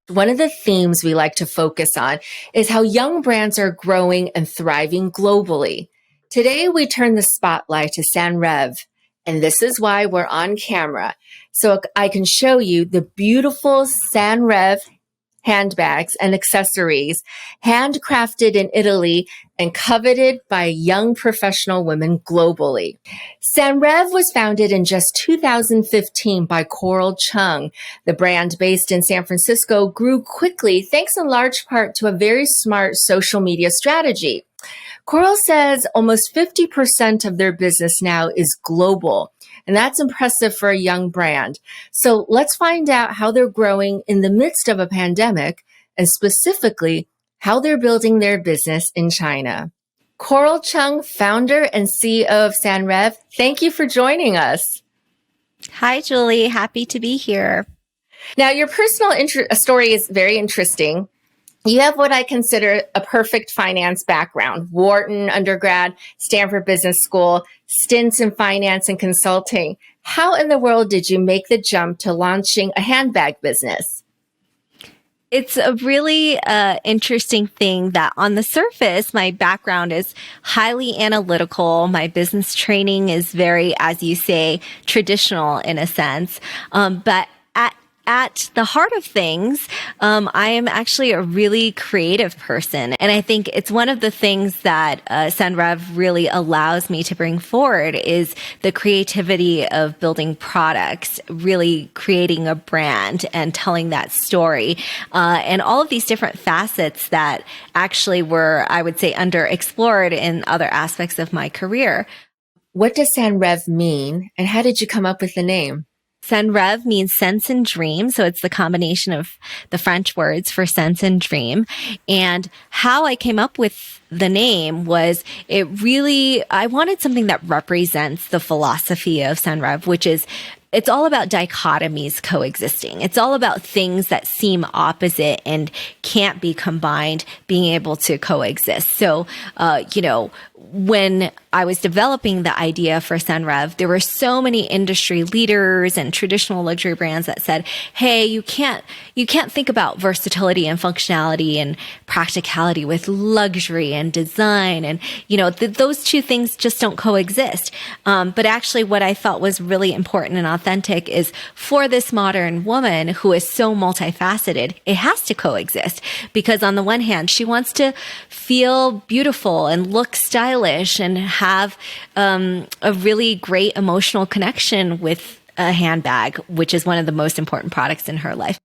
One of the themes we like to focus on is how young brands are growing and thriving globally. Today, we turn the spotlight to Senreve, and this is why we're on camera. So I can show you the beautiful Senreve handbags and accessories, handcrafted in Italy and coveted by young professional women globally. Senreve was founded in just 2015 by Chung. The brand, based in San Francisco, grew quickly thanks in large part to a very smart social media strategy. Coral says almost 50% of their business now is global, and that's impressive for a young brand. So let's find out how they're growing in the midst of a pandemic, and specifically how they're building their business in China. Coral Chung, founder and CEO of Senreve, thank you for joining us. Hi, Julie. Happy to be here. Now, your personal story is very interesting. You have what I consider a perfect finance background: Wharton undergrad, Stanford Business School, stints in finance and consulting. How in the world did you make the jump to launching a handbag business? It's a really interesting thing that on the surface, my background is highly analytical. My business training is very, as you say, traditional in a sense. But at the heart of things, I am actually a really creative person. And I think it's one of the things that Senreve really allows me to bring forward is the creativity of building products, really creating a brand and telling that story. And all of these different facets that actually were, I would say, underexplored in other aspects of my career. What does Senreve mean, and how did you come up with the name? Senreve means sense and dream. So it's the combination of the French words for sense and dream. And how I came up with the name was I wanted something that represents the philosophy of Senreve, which is it's all about dichotomies coexisting. It's all about things that seem opposite and can't be combined, being able to coexist. So, when I was developing the idea for Senreve, there were so many industry leaders and traditional luxury brands that said, hey, you can't think about versatility and functionality and practicality with luxury and design. And, those two things just don't coexist. But actually what I felt was really important and authentic is for this modern woman who is so multifaceted, it has to coexist because on the one hand, she wants to feel beautiful and look stylish and have a really great emotional connection with a handbag, which is one of the most important products in her life.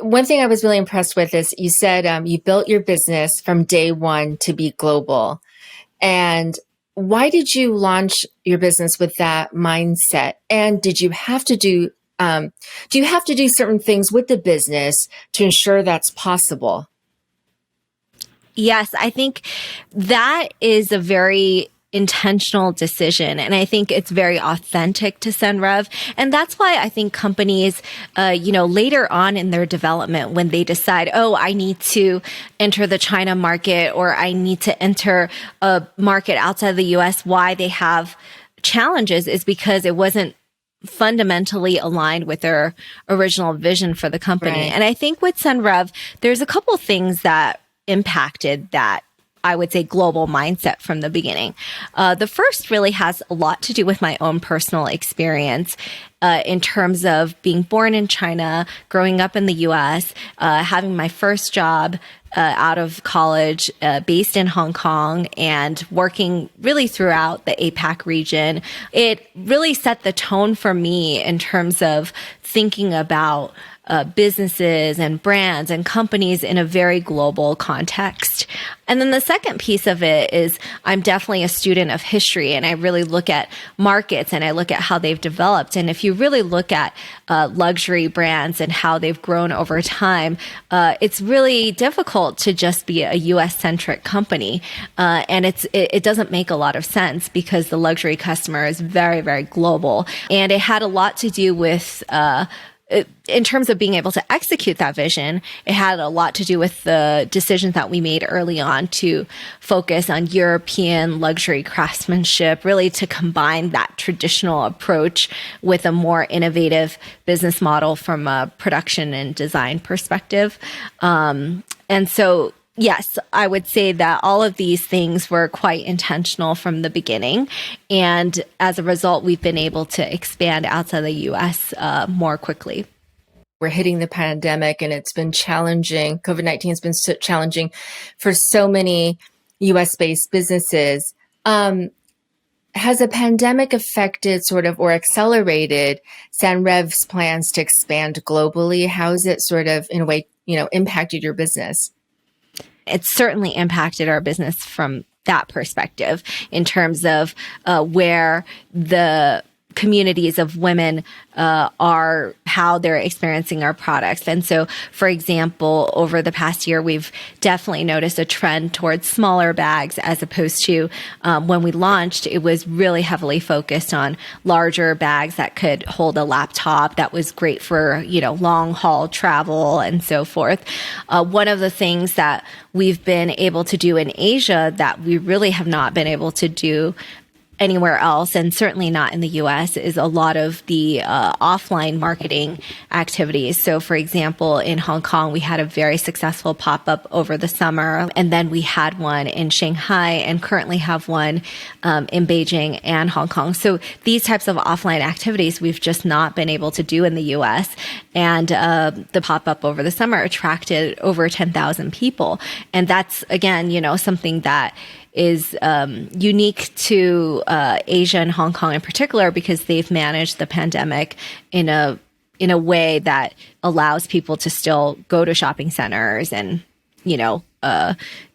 One thing I was really impressed with is you said you built your business from day one to be global. And why did you launch your business with that mindset? And did you have to do you have to do certain things with the business to ensure that's possible? Yes, I think that is a very intentional decision. And I think it's very authentic to Senreve. And that's why I think companies, later on in their development, when they decide, oh, I need to enter the China market or I need to enter a market outside the US, why they have challenges is because it wasn't fundamentally aligned with their original vision for the company. Right. And I think with Senreve, there's a couple things that impacted that, I would say, global mindset from the beginning. The first really has a lot to do with my own personal experience in terms of being born in China, growing up in the US, having my first job out of college based in Hong Kong and working really throughout the APAC region. It really set the tone for me in terms of thinking about businesses and brands and companies in a very global context. And then the second piece of it is I'm definitely a student of history and I really look at markets and I look at how they've developed. And if you really look at luxury brands and how they've grown over time, it's really difficult to just be a US-centric company. And it doesn't make a lot of sense because the luxury customer is very, very global. And it had a lot to do with in terms of being able to execute that vision, it had a lot to do with the decisions that we made early on to focus on European luxury craftsmanship, really to combine that traditional approach with a more innovative business model from a production and design perspective. And so, yes, I would say that all of these things were quite intentional from the beginning. And as a result, we've been able to expand outside the US more quickly. We're hitting the pandemic and it's been challenging. COVID-19 has been so challenging for so many US-based businesses. Has a pandemic affected sort of or accelerated Senreve's plans to expand globally? How has it sort of, in a way, impacted your business? It's certainly impacted our business from that perspective in terms of where the communities of women are, how they're experiencing our products. And so, for example, over the past year, we've definitely noticed a trend towards smaller bags as opposed to when we launched, it was really heavily focused on larger bags that could hold a laptop. That was great for, long haul travel and so forth. One of the things that we've been able to do in Asia that we really have not been able to do anywhere else, and certainly not in the US, is a lot of the offline marketing activities. So, for example, in Hong Kong, we had a very successful pop-up over the summer, and then we had one in Shanghai and currently have one in Beijing and Hong Kong. So these types of offline activities we've just not been able to do in the US. And the pop-up over the summer attracted over 10,000 people. And that's, again, something that is unique to Asia and Hong Kong in particular, because they've managed the pandemic in a way that allows people to still go to shopping centers and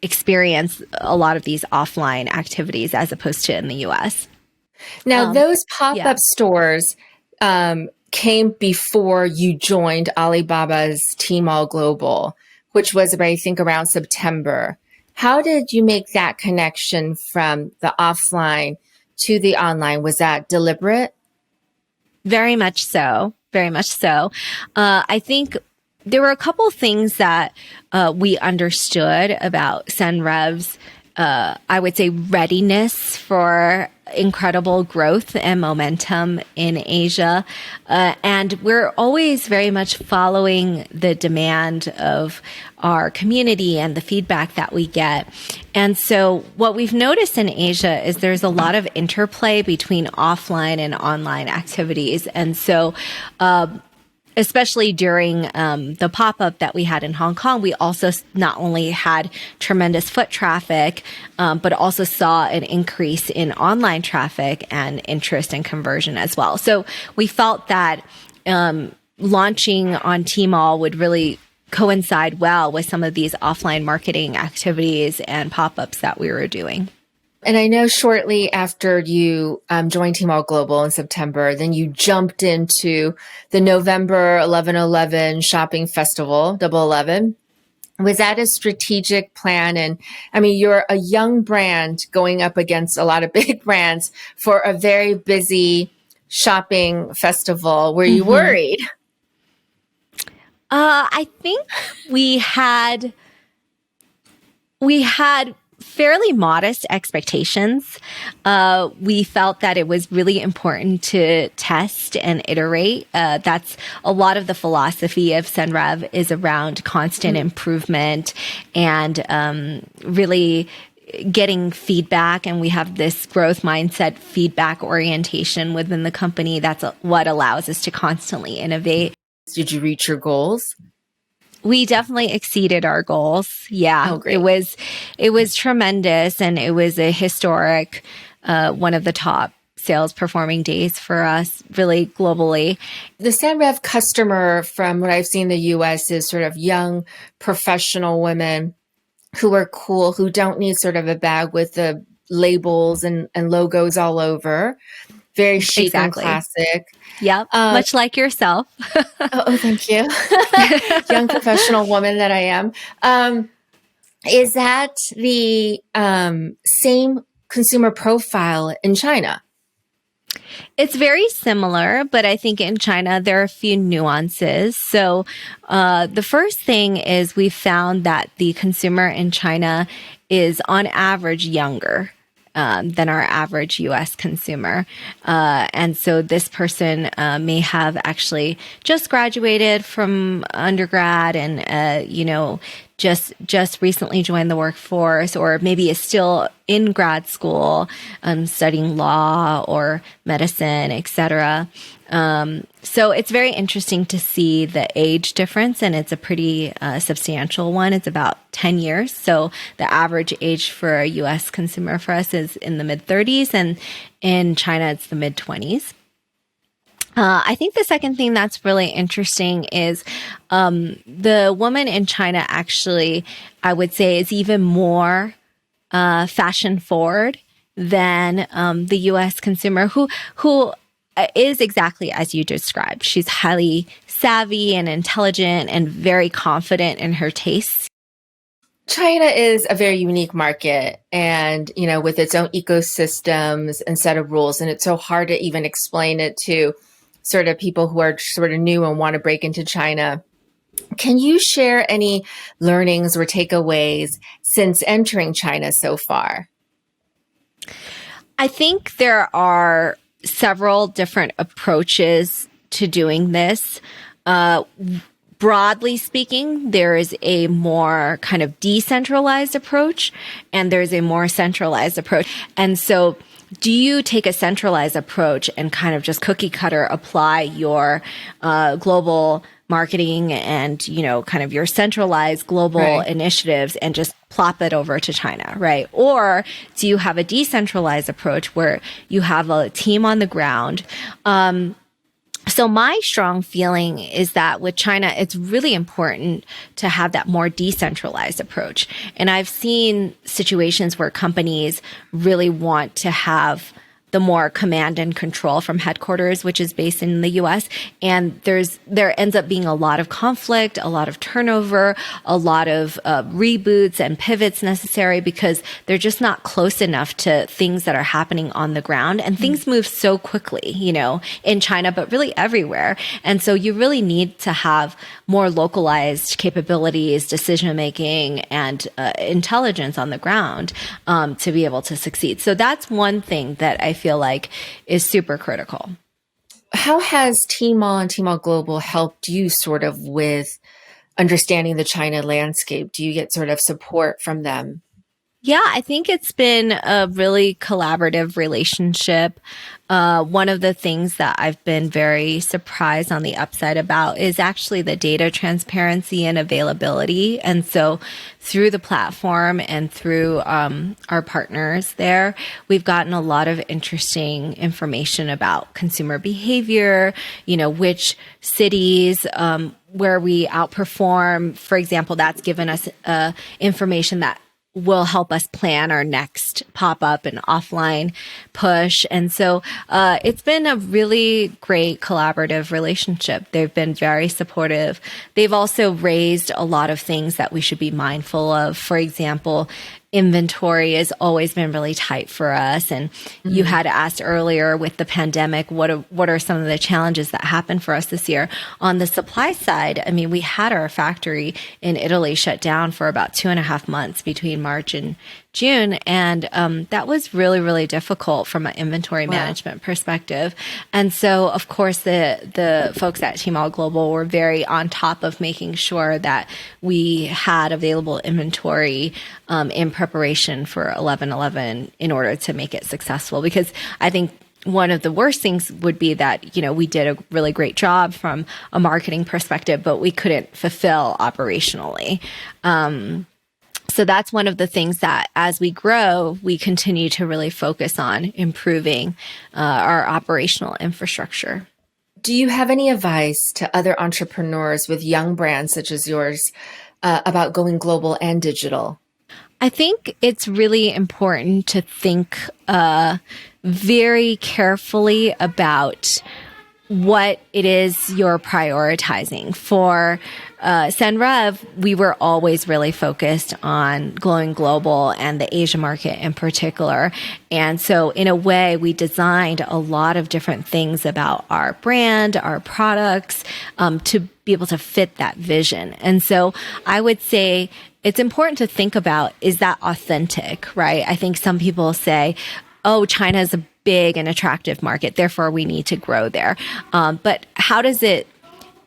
experience a lot of these offline activities as opposed to in the US. Now, those pop-up stores came before you joined Alibaba's Tmall Global, which was, I think, around September. How did you make that connection from the offline to the online? Was that deliberate? Very much so. Very much so. I think there were a couple of things that we understood about Senreve's, I would say, readiness for incredible growth and momentum in Asia. And we're always very much following the demand of our community and the feedback that we get. And so what we've noticed in Asia is there's a lot of interplay between offline and online activities. And so, especially during the pop-up that we had in Hong Kong, we also not only had tremendous foot traffic, but also saw an increase in online traffic and interest and conversion as well. So we felt that launching on Tmall would really coincide well with some of these offline marketing activities and pop-ups that we were doing. And I know shortly after you joined Tmall Global in September, then you jumped into the November 11/11 shopping festival, Double 11. Was that a strategic plan? And I mean, you're a young brand going up against a lot of big brands for a very busy shopping festival. Were you worried? I think we had fairly modest expectations. We felt that it was really important to test and iterate. That's a lot of the philosophy of Senreve is around constant improvement and really getting feedback. And we have this growth mindset, feedback orientation within the company. That's what allows us to constantly innovate. Did you reach your goals? We definitely exceeded our goals. Yeah, oh, great. It was tremendous, and it was a historic, one of the top sales performing days for us, really globally. The Senreve customer, from what I've seen in the US, is sort of young professional women who are cool, who don't need sort of a bag with the labels and logos all over. Very chic Exactly. and classic. Yep, much like yourself. oh, thank you. Young professional woman that I am. Is that the same consumer profile in China? It's very similar, but I think in China there are a few nuances. So, the first thing is we found that the consumer in China is on average younger. Than our average US consumer. And so this person may have actually just graduated from undergrad and, just recently joined the workforce, or maybe is still in grad school, studying law or medicine, etc. So it's very interesting to see the age difference, and it's a pretty substantial one. It's about 10 years. So the average age for a US consumer for us is in the mid 30s, and in China, it's the mid 20s. I think the second thing that's really interesting is the woman in China actually, I would say, is even more fashion forward than the U.S. consumer, who is exactly as you described. She's highly savvy and intelligent and very confident in her tastes. China is a very unique market and, with its own ecosystems and set of rules. And it's so hard to even explain it to sort of people who are sort of new and want to break into China. Can you share any learnings or takeaways since entering China so far? I think there are several different approaches to doing this. Broadly speaking, there is a more kind of decentralized approach and there's a more centralized approach. And so do you take a centralized approach and kind of just cookie cutter apply your global marketing and, kind of your centralized global initiatives and just plop it over to China, right? Or do you have a decentralized approach where you have a team on the ground? So my strong feeling is that with China, it's really important to have that more decentralized approach. And I've seen situations where companies really want to have the more command and control from headquarters, which is based in the US. And there ends up being a lot of conflict, a lot of turnover, a lot of reboots and pivots necessary because they're just not close enough to things that are happening on the ground. And things move so quickly, in China, but really everywhere. And so you really need to have more localized capabilities, decision making, and intelligence on the ground to be able to succeed. So that's one thing that I feel like is super critical. How has Tmall and Tmall Global helped you sort of with understanding the China landscape? Do you get sort of support from them? Yeah, I think it's been a really collaborative relationship. One of the things that I've been very surprised on the upside about is actually the data transparency and availability. And so through the platform and through our partners there, we've gotten a lot of interesting information about consumer behavior, which cities, where we outperform. For example, that's given us information that will help us plan our next pop-up and offline push. And so it's been a really great collaborative relationship. They've been very supportive. They've also raised a lot of things that we should be mindful of. For example, inventory has always been really tight for us. And you had asked earlier with the pandemic, what are some of the challenges that happened for us this year? On the supply side, I mean, we had our factory in Italy shut down for about 2.5 months between March and June. And that was really, really difficult from an inventory management perspective. And so, of course, the folks at Tmall Global were very on top of making sure that we had available inventory in preparation for 11/11 in order to make it successful. Because I think one of the worst things would be that, we did a really great job from a marketing perspective, but we couldn't fulfill operationally. So that's one of the things that as we grow, we continue to really focus on improving our operational infrastructure. Do you have any advice to other entrepreneurs with young brands such as yours about going global and digital? I think it's really important to think very carefully about what it is you're prioritizing. For Senreve, we were always really focused on going global and the Asia market in particular. And so in a way, we designed a lot of different things about our brand, our products, to be able to fit that vision. And so I would say it's important to think about, is that authentic, right? I think some people say, oh, China is a big and attractive market, therefore we need to grow there. But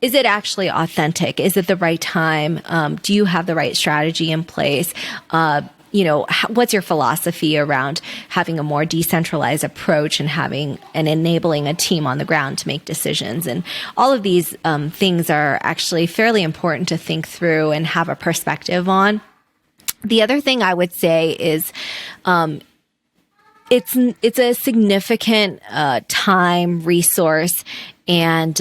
is it actually authentic? Is it the right time? Do you have the right strategy in place? What's your philosophy around having a more decentralized approach and having and enabling a team on the ground to make decisions? And all of these things are actually fairly important to think through and have a perspective on. The other thing I would say is, it's a significant time, resource, and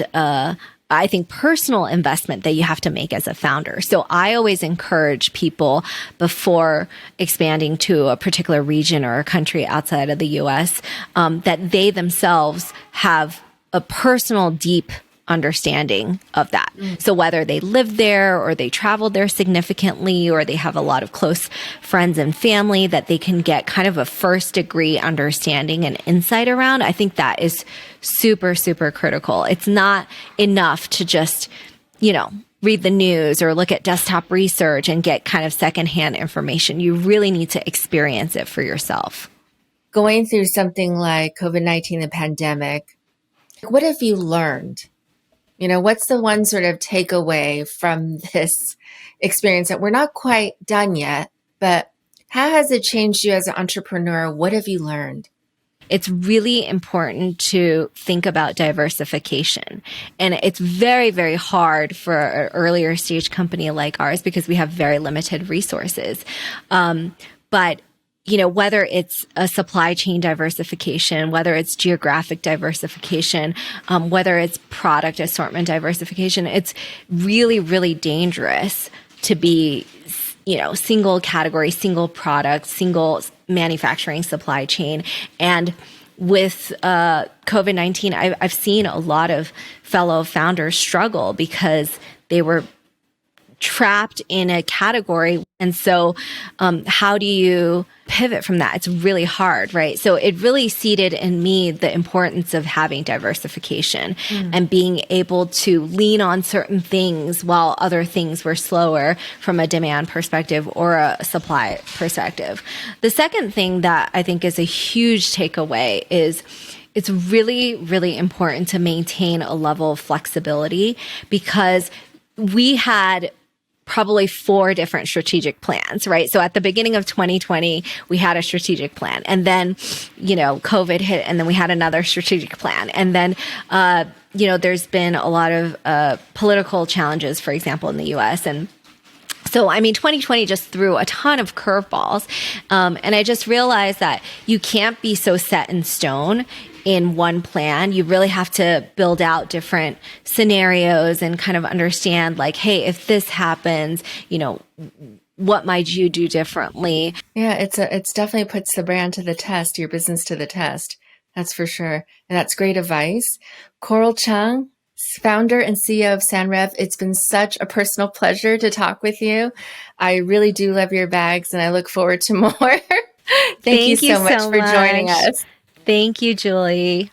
I think personal investment that you have to make as a founder. So I always encourage people before expanding to a particular region or a country outside of the US, that they themselves have a personal, deep understanding of that. So whether they live there or they traveled there significantly, or they have a lot of close friends and family that they can get kind of a first degree understanding and insight around, I think that is super, super critical. It's not enough to just, read the news or look at desktop research and get kind of secondhand information. You really need to experience it for yourself. Going through something like COVID-19, the pandemic, what have you learned? What's the one sort of takeaway from this experience that we're not quite done yet, but how has it changed you as an entrepreneur? What have you learned? It's really important to think about diversification. And it's very, very hard for an earlier stage company like ours because we have very limited resources. But whether it's a supply chain diversification, whether it's geographic diversification, whether it's product assortment diversification, it's really, really dangerous to be, single category, single product, single manufacturing supply chain. And with COVID-19, I've seen a lot of fellow founders struggle because they were trapped in a category. And so how do you pivot from that? It's really hard, right? So it really seeded in me the importance of having diversification and being able to lean on certain things while other things were slower from a demand perspective or a supply perspective. The second thing that I think is a huge takeaway is it's really, really important to maintain a level of flexibility, because we had probably 4 different strategic plans, right? So at the beginning of 2020, we had a strategic plan, and then, COVID hit, and then we had another strategic plan. And then, there's been a lot of political challenges, for example, in the US. And so, 2020 just threw a ton of curveballs. And I just realized that you can't be so set in stone in one plan. You really have to build out different scenarios and kind of understand, like, hey, if this happens, what might you do differently? Yeah, it's definitely puts the brand to the test, your business to the test. That's for sure. And that's great advice. Coral Chung, founder and CEO of Senreve, it's been such a personal pleasure to talk with you. I really do love your bags, and I look forward to more. Thank you so much for joining us. Thank you, Julie.